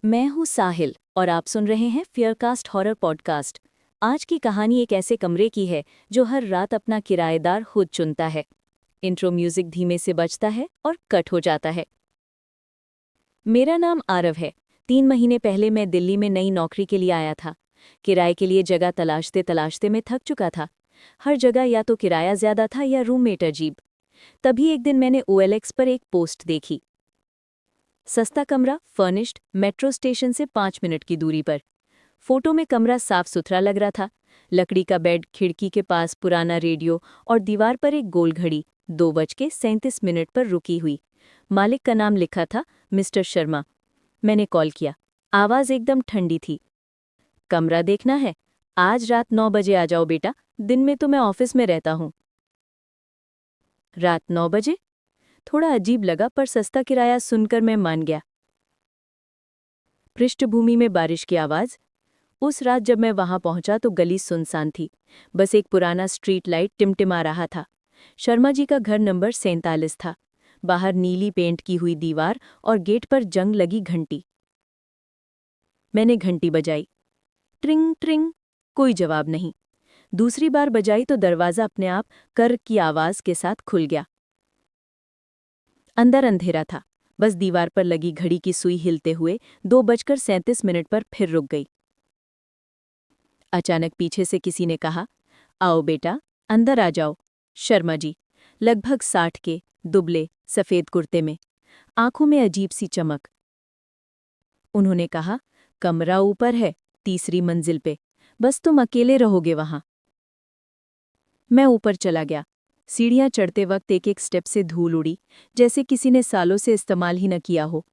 मैं हूँ साहिल और आप सुन रहे हैं फियरकास्ट हॉरर पॉडकास्ट। आज की कहानी एक ऐसे कमरे की है जो हर रात अपना किराएदार खुद चुनता है। इंट्रो म्यूजिक धीमे से बजता है और कट हो जाता है। मेरा नाम आरव है। 3 महीने पहले मैं दिल्ली में नई नौकरी के लिए आया था। किराए के लिए जगह तलाशते तलाशते मैं थक चुका था। हर जगह या तो किराया ज्यादा था या रूममेट अजीब। तभी एक दिन मैंने OLX पर एक पोस्ट देखी। सस्ता कमरा, फर्निश्ड, मेट्रो स्टेशन से 5 मिनट की दूरी पर। फोटो में कमरा साफ सुथरा लग रहा था। लकड़ी का बेड, खिड़की के पास पुराना रेडियो और दीवार पर एक गोल घड़ी 2:37 पर रुकी हुई। मालिक का नाम लिखा था मिस्टर शर्मा। मैंने कॉल किया। आवाज़ एकदम ठंडी थी। कमरा देखना है? आज रात 9 बजे आ जाओ बेटा, दिन में तो मैं ऑफिस में रहता हूँ। रात 9 बजे? थोड़ा अजीब लगा पर सस्ता किराया सुनकर मैं मान गया। पृष्ठभूमि में बारिश की आवाज़। उस रात जब मैं वहां पहुंचा तो गली सुनसान थी। बस एक पुराना स्ट्रीट लाइट टिमटिमा रहा था। शर्मा जी का घर नंबर 47 था। बाहर नीली पेंट की हुई दीवार और गेट पर जंग लगी घंटी। मैंने घंटी बजाई। ट्रिंग ट्रिंग। कोई जवाब नहीं। दूसरी बार बजाई तो दरवाज़ा अपने आप कर की आवाज़ के साथ खुल गया। अंदर अंधेरा था। बस दीवार पर लगी घड़ी की सुई हिलते हुए 2:37 पर फिर रुक गई। अचानक पीछे से किसी ने कहा, आओ बेटा, अंदर आ जाओ। शर्मा जी, लगभग 60 के, दुबले, सफ़ेद कुर्ते में, आंखों में अजीब सी चमक। उन्होंने कहा, कमरा ऊपर है, 3री मंजिल पे, बस तुम अकेले रहोगे वहां। मैं ऊपर चला गया। सीढ़ियां चढ़ते वक्त एक एक स्टेप से धूल उड़ी, जैसे किसी ने सालों से इस्तेमाल ही न किया हो।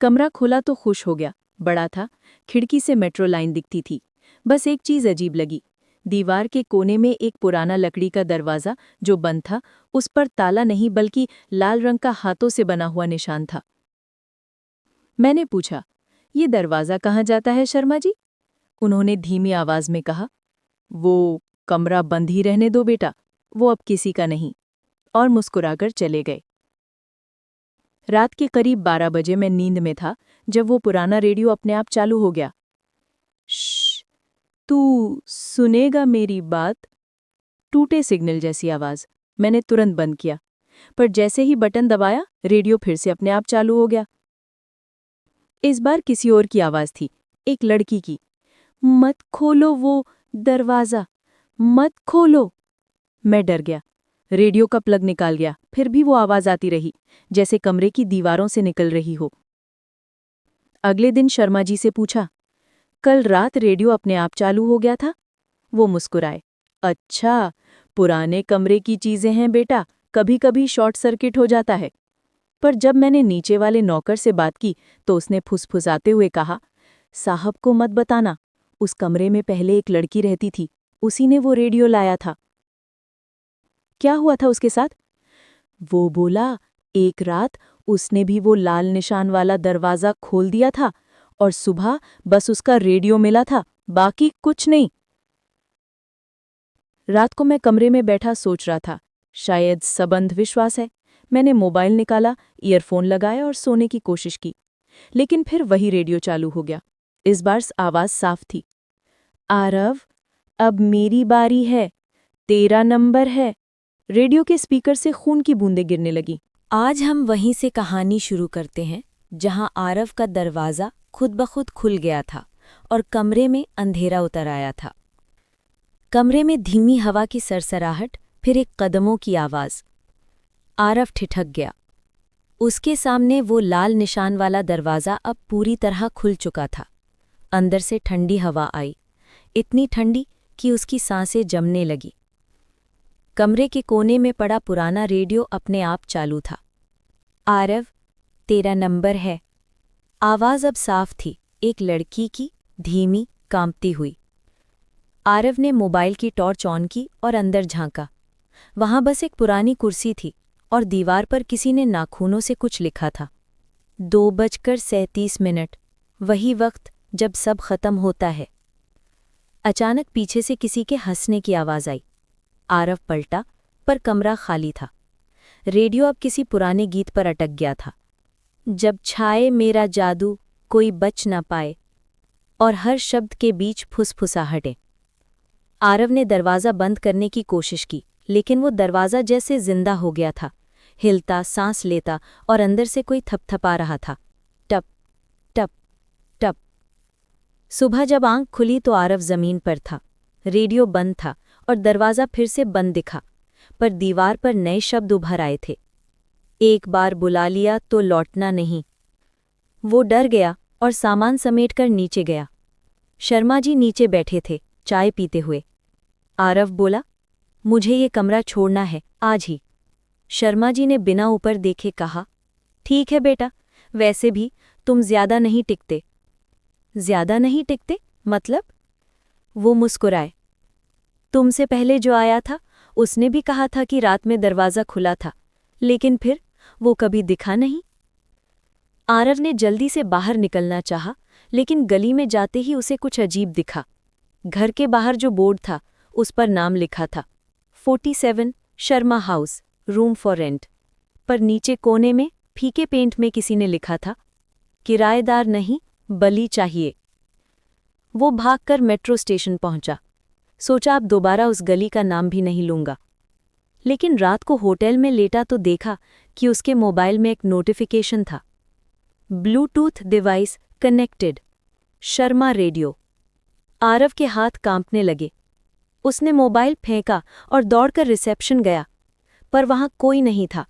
कमरा खुला तो खुश हो गया। बड़ा था, खिड़की से मेट्रो लाइन दिखती थी। बस एक चीज़ अजीब लगी। दीवार के कोने में एक पुराना लकड़ी का दरवाज़ा जो बंद था, उस पर ताला नहीं बल्कि लाल रंग का हाथों से बना हुआ निशान था। मैंने पूछा, ये दरवाज़ा कहाँ जाता है शर्मा जी? उन्होंने धीमी आवाज़ में कहा, वो कमरा बंद ही रहने दो बेटा, वो अब किसी का नहीं। और मुस्कुराकर चले गए। रात के करीब 12 बजे मैं नींद में था जब वो पुराना रेडियो अपने आप चालू हो गया। श्श, तू सुनेगा मेरी बात? टूटे सिग्नल जैसी आवाज़। मैंने तुरंत बंद किया, पर जैसे ही बटन दबाया रेडियो फिर से अपने आप चालू हो गया। इस बार किसी और की आवाज़ थी, एक लड़की की। मत खोलो वो दरवाज़ा, मत खोलो। मैं डर गया। रेडियो का प्लग निकाल गया, फिर भी वो आवाज़ आती रही, जैसे कमरे की दीवारों से निकल रही हो। अगले दिन शर्मा जी से पूछा, कल रात रेडियो अपने आप चालू हो गया था? वो मुस्कुराए। अच्छा, पुराने कमरे की चीज़ें हैं बेटा, कभी कभी शॉर्ट सर्किट हो जाता है। पर जब मैंने नीचे वाले नौकर से बात की तो उसने फुसफुसाते हुए कहा, साहब को मत बताना, उस कमरे में पहले एक लड़की रहती थी, उसी ने वो रेडियो लाया था। क्या हुआ था उसके साथ? वो बोला, एक रात उसने भी वो लाल निशान वाला दरवाज़ा खोल दिया था और सुबह बस उसका रेडियो मिला था, बाकी कुछ नहीं। रात को मैं कमरे में बैठा सोच रहा था, शायद सब अंधविश्वास है। मैंने मोबाइल निकाला, ईयरफोन लगाया और सोने की कोशिश की, लेकिन फिर वही रेडियो चालू हो गया। इस बार आवाज़ साफ थी। आरव, अब मेरी बारी है, तेरा नंबर है। रेडियो के स्पीकर से खून की बूंदें गिरने लगी। आज हम वहीं से कहानी शुरू करते हैं जहां आरव का दरवाज़ा खुद ब खुद खुल गया था और कमरे में अंधेरा उतर आया था। कमरे में धीमी हवा की सरसराहट, फिर एक कदमों की आवाज़। आरव ठिठक गया। उसके सामने वो लाल निशान वाला दरवाज़ा अब पूरी तरह खुल चुका था। अंदर से ठंडी हवा आई, इतनी ठंडी कि उसकी सांसें जमने लगी। कमरे के कोने में पड़ा पुराना रेडियो अपने आप चालू था। आरव, तेरा नंबर है। आवाज़ अब साफ थी, एक लड़की की, धीमी, कांपती हुई। आरव ने मोबाइल की टॉर्च ऑन की और अंदर झांका। वहां बस एक पुरानी कुर्सी थी और दीवार पर किसी ने नाखूनों से कुछ लिखा था। 2:37, वही वक्त जब सब खत्म होता है। अचानक पीछे से किसी के हंसने की आवाज़ आई। आरव पलटा, पर कमरा खाली था। रेडियो अब किसी पुराने गीत पर अटक गया था। जब छाए मेरा जादू, कोई बच न पाए और हर शब्द के बीच फुसफुसाहटें। आरव ने दरवाज़ा बंद करने की कोशिश की, लेकिन वो दरवाज़ा जैसे जिंदा हो गया था, हिलता, सांस लेता और अंदर से कोई थपथपा रहा था। टप टप टप। सुबह जब आंख खुली तो आरव जमीन पर था। रेडियो बंद था और दरवाज़ा फिर से बंद दिखा, पर दीवार पर नए शब्द उभर आए थे। एक बार बुला लिया तो लौटना नहीं। वो डर गया और सामान समेटकर नीचे गया। शर्मा जी नीचे बैठे थे, चाय पीते हुए। आरव बोला, मुझे ये कमरा छोड़ना है, आज ही। शर्मा जी ने बिना ऊपर देखे कहा, ठीक है बेटा, वैसे भी तुम ज्यादा नहीं टिकते। ज्यादा नहीं टिकते मतलब? वो मुस्कुराए। तुमसे पहले जो आया था उसने भी कहा था कि रात में दरवाज़ा खुला था, लेकिन फिर वो कभी दिखा नहीं। आरव ने जल्दी से बाहर निकलना चाहा, लेकिन गली में जाते ही उसे कुछ अजीब दिखा। घर के बाहर जो बोर्ड था उस पर नाम लिखा था 47 Sharma house, room for rent, पर नीचे कोने में फीके पेंट में किसी ने लिखा था, किराएदार नहीं, बली चाहिए। वो भागकर मेट्रो स्टेशन पहुंचा। सोचा अब दोबारा उस गली का नाम भी नहीं लूंगा। लेकिन रात को होटल में लेटा तो देखा कि उसके मोबाइल में एक नोटिफिकेशन था, Bluetooth device connected, Sharma radio. Aarav के हाथ कांपने लगे। उसने मोबाइल फेंका और दौड़कर रिसेप्शन गया, पर वहां कोई नहीं था।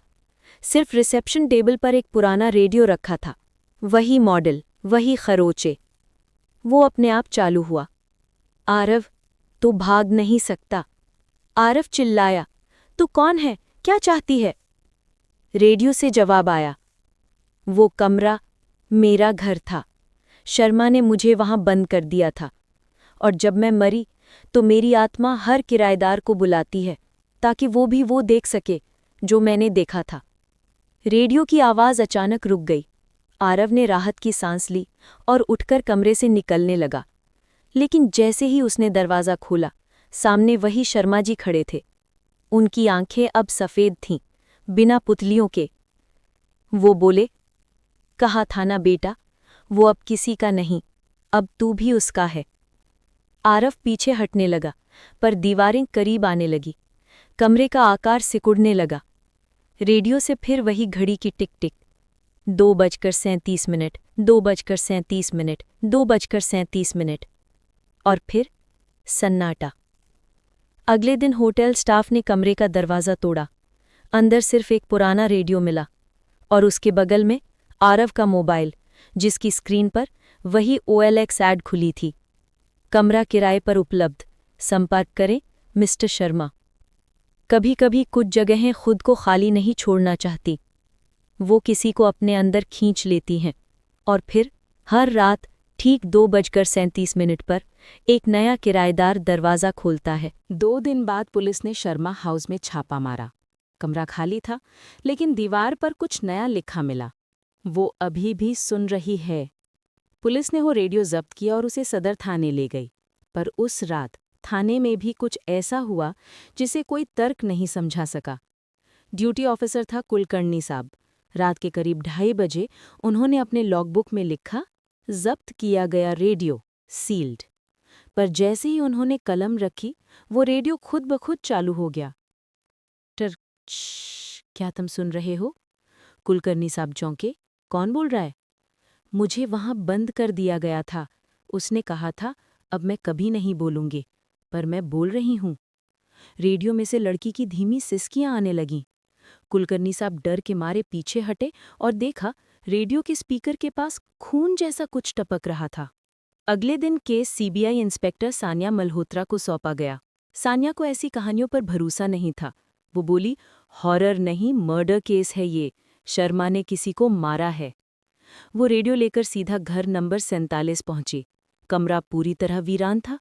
सिर्फ रिसेप्शन टेबल पर एक पुराना रेडियो रखा था, वही मॉडल, वही खरोचे। वो अपने आप चालू हुआ। आरव, तू भाग नहीं सकता। आरव चिल्लाया, तू कौन है, क्या चाहती है? रेडियो से जवाब आया, वो कमरा मेरा घर था। शर्मा ने मुझे वहां बंद कर दिया था, और जब मैं मरी तो मेरी आत्मा हर किराएदार को बुलाती है, ताकि वो भी वो देख सके जो मैंने देखा था। रेडियो की आवाज़ अचानक रुक गई। आरव ने राहत की सांस ली और उठकर कमरे से निकलने लगा। लेकिन जैसे ही उसने दरवाज़ा खोला, सामने वही शर्मा जी खड़े थे। उनकी आंखें अब सफ़ेद थीं, बिना पुतलियों के। वो बोले, कहा था ना बेटा, वो अब किसी का नहीं, अब तू भी उसका है। आरव पीछे हटने लगा, पर दीवारें करीब आने लगी। कमरे का आकार सिकुड़ने लगा। रेडियो से फिर वही घड़ी की टिक टिक, 2:37, 2:37, 2:37। और फिर सन्नाटा। अगले दिन होटल स्टाफ ने कमरे का दरवाज़ा तोड़ा। अंदर सिर्फ एक पुराना रेडियो मिला, और उसके बगल में आरव का मोबाइल, जिसकी स्क्रीन पर वही OLX ऐड खुली थी, कमरा किराए पर उपलब्ध, संपर्क करें मिस्टर शर्मा। कभी कभी कुछ जगहें खुद को खाली नहीं छोड़ना चाहती, वो किसी को अपने अंदर खींच लेती हैं। और फिर हर रात ठीक 2:37 पर एक नया किराएदार दरवाज़ा खोलता है। 2 दिन बाद पुलिस ने शर्मा हाउस में छापा मारा। कमरा खाली था, लेकिन दीवार पर कुछ नया लिखा मिला, वो अभी भी सुन रही है। पुलिस ने वो रेडियो जब्त किया और उसे सदर थाने ले गई। पर उस रात थाने में भी कुछ ऐसा हुआ जिसे कोई तर्क नहीं समझा सका। ड्यूटी ऑफिसर था कुलकर्णी साहब। रात के करीब 2:30 बजे उन्होंने अपने लॉगबुक में लिखा, जब्त किया गया रेडियो, सील्ड। पर जैसे ही उन्होंने कलम रखी, वो रेडियो खुद ब खुद चालू हो गया। क्या तुम सुन रहे हो? कुलकर्णी साहब चौंके। कौन बोल रहा है? मुझे वहां बंद कर दिया गया था। उसने कहा था, अब मैं कभी नहीं बोलूंगी, पर मैं बोल रही हूं। रेडियो में से लड़की की धीमी सिसकियां आने लगीं। कुलकर्णी साहब डर के मारे पीछे हटे और देखा, रेडियो के स्पीकर के पास खून जैसा कुछ टपक रहा था। अगले दिन case CBI inspector Sanya Malhotra को सौंपा गया। सान्या को ऐसी कहानियों पर भरोसा नहीं था। वो बोली, हॉरर नहीं, मर्डर केस है ये। शर्मा ने किसी को मारा है। वो रेडियो लेकर सीधा घर नंबर 47 पहुंची। कमरा पूरी तरह वीरान था।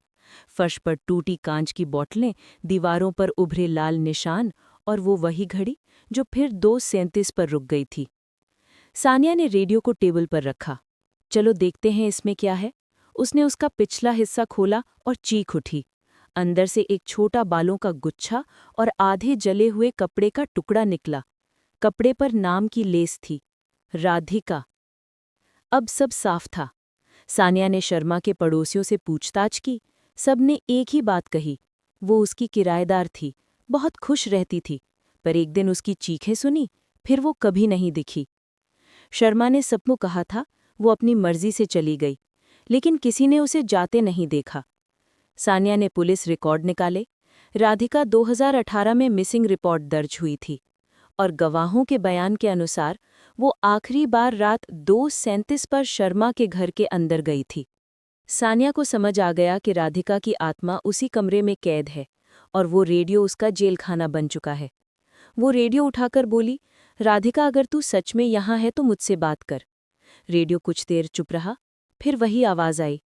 फर्श पर टूटी कांच की बोतलें, दीवारों पर उभरे लाल निशान, और वो वही घड़ी जो फिर 2:37 पर रुक गई थी। सानिया ने रेडियो को टेबल पर रखा। चलो देखते हैं इसमें क्या है। उसने उसका पिछला हिस्सा खोला और चीख उठी। अंदर से एक छोटा बालों का गुच्छा और आधे जले हुए कपड़े का टुकड़ा निकला। कपड़े पर नाम की लेस थी, राधिका। अब सब साफ था। सानिया ने शर्मा के पड़ोसियों से पूछताछ की। सबने एक ही बात कही, वो उसकी किराएदार थी, बहुत खुश रहती थी, पर एक दिन उसकी चीखें सुनी, फिर वो कभी नहीं दिखी। शर्मा ने सबको कहा था वो अपनी मर्जी से चली गई, लेकिन किसी ने उसे जाते नहीं देखा। सानिया ने पुलिस रिकॉर्ड निकाले। राधिका 2018 में मिसिंग रिपोर्ट दर्ज हुई थी और गवाहों के बयान के अनुसार वो आखिरी बार रात 2:37 पर शर्मा के घर के अंदर गई थी। सानिया को समझ आ गया कि राधिका की आत्मा उसी कमरे में कैद है और वो रेडियो उसका जेलखाना बन चुका है। वो रेडियो उठाकर बोली, राधिका, अगर तू सच में यहाँ है तो मुझसे बात कर। रेडियो कुछ देर चुप रहा, फिर वही आवाज़ आई।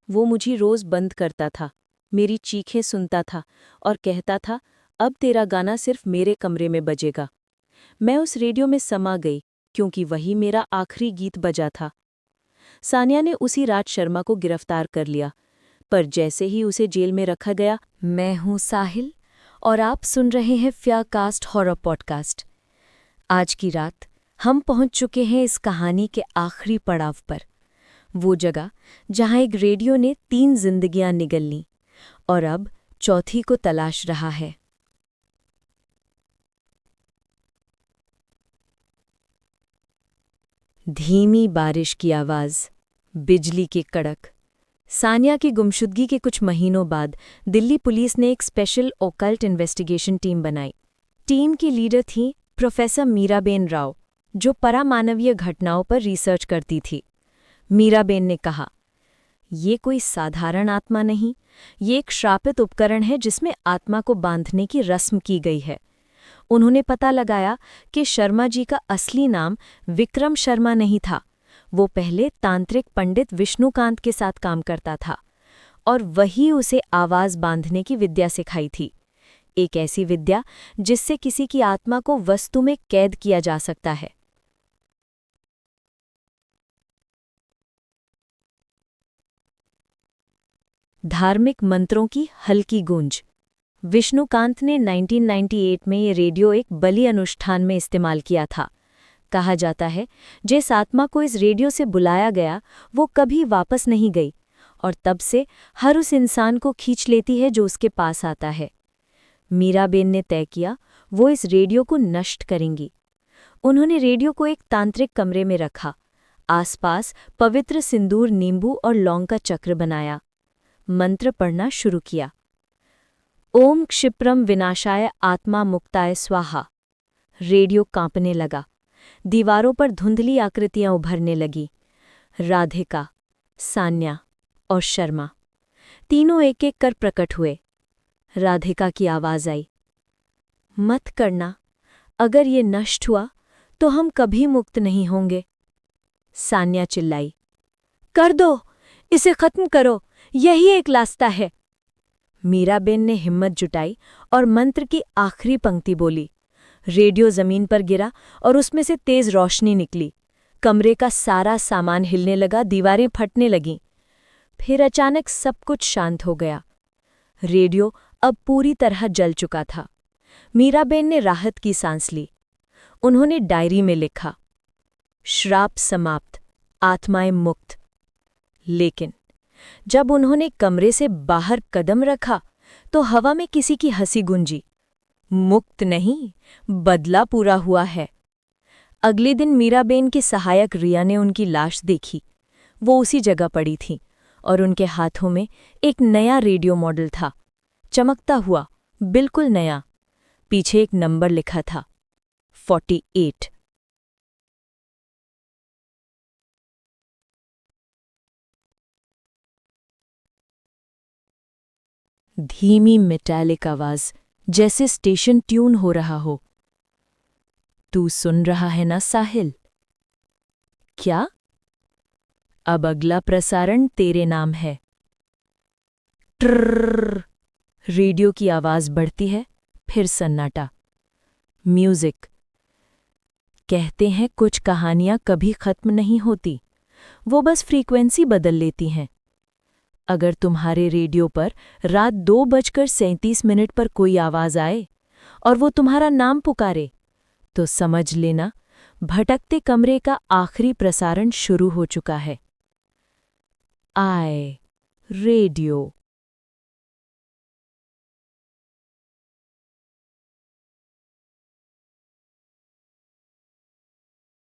वो मुझे रोज़ बंद करता था, मेरी चीखें सुनता था और कहता था, अब तेरा गाना सिर्फ मेरे कमरे में बजेगा। मैं उस रेडियो में समा गई क्योंकि वही मेरा आखिरी गीत बजा था। सानिया ने उसी रात शर्मा को गिरफ्तार कर लिया, पर जैसे ही उसे जेल में रखा गया। मैं हूं साहिल और आप सुन रहे हैं फेयरकास्ट हॉरर पॉडकास्ट। आज की रात हम पहुंच चुके हैं इस कहानी के आखिरी पड़ाव पर, वो जगह जहां एक रेडियो ने 3 जिंदगियां निगल लीं और अब चौथी को तलाश रहा है। धीमी बारिश की आवाज़, बिजली के कड़क। सानिया की गुमशुदगी के कुछ महीनों बाद दिल्ली पुलिस ने एक स्पेशल ओकल्ट इन्वेस्टिगेशन टीम बनाई। टीम की लीडर थी प्रोफेसर मीराबेन राव, जो परामानवीय घटनाओं पर रिसर्च करती थी। मीराबेन ने कहा, ये कोई साधारण आत्मा नहीं, ये एक श्रापित उपकरण है जिसमें आत्मा को बांधने की रस्म की गई है। उन्होंने पता लगाया कि शर्मा जी का असली नाम विक्रम शर्मा नहीं था। वो पहले तांत्रिक पंडित विष्णुकांत के साथ काम करता था और वही उसे आवाज बांधने की विद्या सिखाई थी, एक ऐसी विद्या जिससे किसी की आत्मा को वस्तु में कैद किया जा सकता है। धार्मिक मंत्रों की हल्की गूंज। विष्णुकांत ने 1998 में ये रेडियो एक बलि अनुष्ठान में इस्तेमाल किया था। कहा जाता है जिस आत्मा को इस रेडियो से बुलाया गया वो कभी वापस नहीं गई और तब से हर उस इंसान को खींच लेती है जो उसके पास आता है। मीराबेन ने तय किया वो इस रेडियो को नष्ट करेंगी। उन्होंने रेडियो को एक तांत्रिक कमरे में रखा, आसपास पवित्र सिंदूर, नींबू और लौंग का चक्र बनाया, मंत्र पढ़ना शुरू किया। ओम क्षिप्रम विनाशाय आत्मा मुक्ताय स्वाहा। रेडियो कांपने लगा, दीवारों पर धुंधली आकृतियां उभरने लगीं। राधिका, सान्या और शर्मा तीनों एक एक कर प्रकट हुए। राधिका की आवाज आई, मत करना, अगर ये नष्ट हुआ तो हम कभी मुक्त नहीं होंगे। सान्या चिल्लाई, कर दो, इसे खत्म करो, यही एक रास्ता है। मीराबेन ने हिम्मत जुटाई और मंत्र की आखिरी पंक्ति बोली। रेडियो जमीन पर गिरा और उसमें से तेज रोशनी निकली। कमरे का सारा सामान हिलने लगा, दीवारें फटने लगीं। फिर अचानक सब कुछ शांत हो गया। रेडियो अब पूरी तरह जल चुका था। मीराबेन ने राहत की सांस ली। उन्होंने डायरी में लिखा, श्राप समाप्त, आत्माएं मुक्त। लेकिन जब उन्होंने कमरे से बाहर कदम रखा तो हवा में किसी की हंसी गूंजी। मुक्त नहीं, बदला पूरा हुआ है। अगले दिन मीराबेन के सहायक रिया ने उनकी लाश देखी। वो उसी जगह पड़ी थी और उनके हाथों में एक नया रेडियो मॉडल था, चमकता हुआ, बिल्कुल नया। पीछे एक नंबर लिखा था, 48। धीमी मेटालिक आवाज, जैसे स्टेशन ट्यून हो रहा हो। तू सुन रहा है ना साहिल? क्या? अब अगला प्रसारण तेरे नाम है। ट्रर्रर्र। रेडियो की आवाज बढ़ती है, फिर सन्नाटा। म्यूजिक। कहते हैं कुछ कहानियां कभी खत्म नहीं होती, वो बस फ्रीक्वेंसी बदल लेती हैं। अगर तुम्हारे रेडियो पर रात 2:37 पर कोई आवाज आए और वो तुम्हारा नाम पुकारे, तो समझ लेना भटकते कमरे का आखिरी प्रसारण शुरू हो चुका है। I, radio.